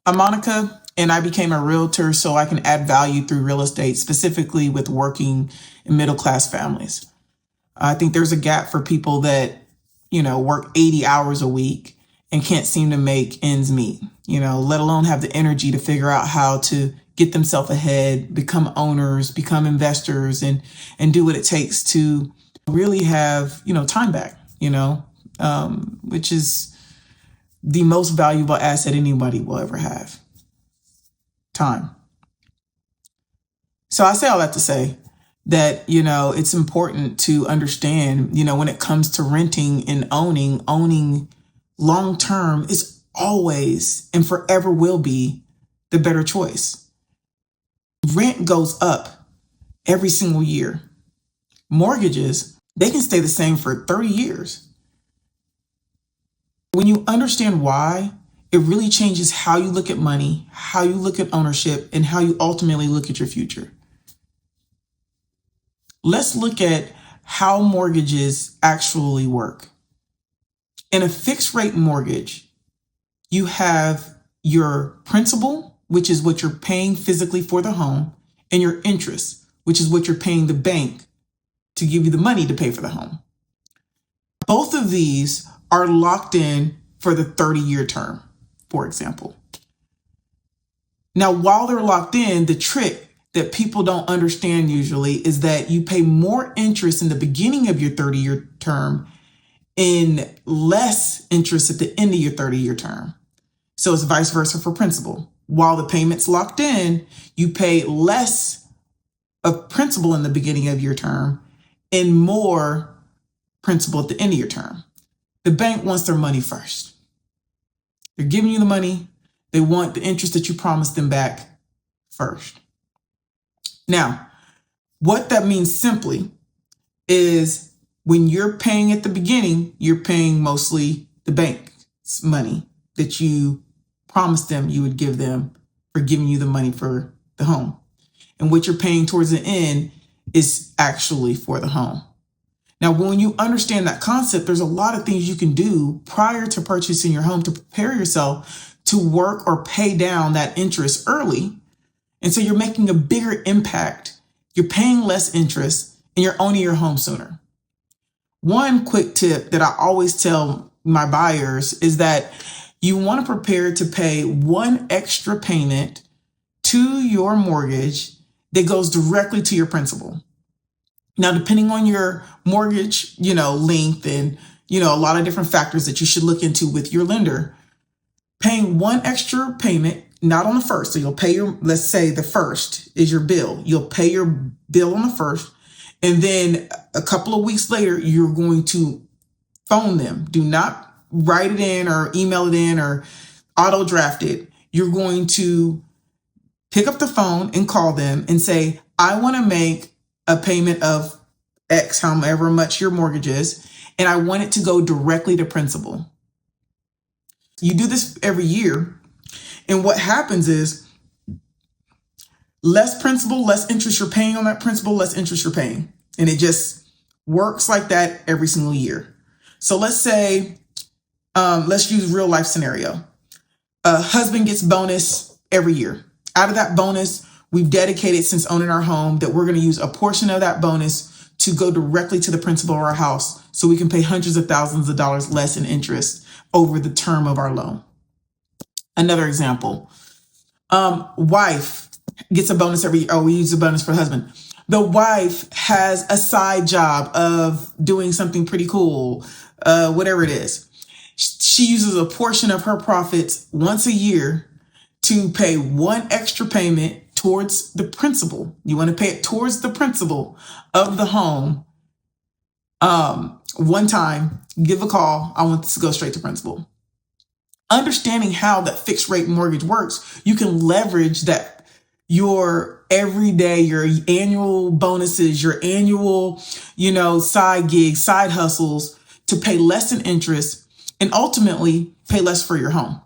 I'm Monica, and I became a realtor so I can add value through real estate, specifically with working in middle class families. I think there's a gap for people that, work 80 hours a week and can't seem to make ends meet, let alone have the energy to figure out how to get themselves ahead, become owners, become investors, and do what it takes to really have, time back, which is the most valuable asset anybody will ever have. Time. So I say all that to say that, it's important to understand, when it comes to renting and owning long term is always and forever will be the better choice. Rent goes up every single year. Mortgages, they can stay the same for 30 years. When you understand why, it really changes how you look at money, how you look at ownership, and how you ultimately look at your future. Let's look at how mortgages actually work. In a fixed rate mortgage, you have your principal, which is what you're paying physically for the home, and your interest, which is what you're paying the bank to give you the money to pay for the home. Both of these are locked in for the 30-year term, for example. Now, while they're locked in, the trick that people don't understand usually is that you pay more interest in the beginning of your 30-year term and less interest at the end of your 30-year term. So it's vice versa for principal. While the payment's locked in, you pay less of principal in the beginning of your term and more principal at the end of your term. The bank wants their money first. They're giving you the money. They want the interest that you promised them back first. Now, what that means simply is when you're paying at the beginning, you're paying mostly the bank's money that you promised them you would give them for giving you the money for the home. And what you're paying towards the end is actually for the home. Now, when you understand that concept, there's a lot of things you can do prior to purchasing your home to prepare yourself to work or pay down that interest early. And so you're making a bigger impact. You're paying less interest and you're owning your home sooner. One quick tip that I always tell my buyers is that you want to prepare to pay one extra payment to your mortgage that goes directly to your principal. Now, depending on your mortgage, length and, a lot of different factors that you should look into with your lender, paying one extra payment, not on the first. So you'll pay let's say the first is your bill. You'll pay your bill on the first. And then a couple of weeks later, you're going to phone them. Do not write it in or email it in or auto draft it. You're going to pick up the phone and call them and say, I want to make a payment of X, however much your mortgage is, and I want it to go directly to principal. You do this every year, and what happens is less principal, less interest you're paying on that principal, less interest you're paying. And it just works like that every single year. So let's say, let's use real life scenario. A husband gets bonus every year. Out of that bonus, we've dedicated since owning our home that we're going to use a portion of that bonus to go directly to the principal of our house so we can pay hundreds of thousands of dollars less in interest over the term of our loan. Another example, wife gets a bonus every year. Oh, we use a bonus for the husband. The wife has a side job of doing something pretty cool, whatever it is. She uses a portion of her profits once a year to pay one extra payment towards the principal. You want to pay it towards the principal of the home. One time, give a call. I want this to go straight to principal. Understanding how that fixed rate mortgage works, you can leverage that your everyday, your annual bonuses, your annual, side gigs, side hustles to pay less in interest and ultimately pay less for your home.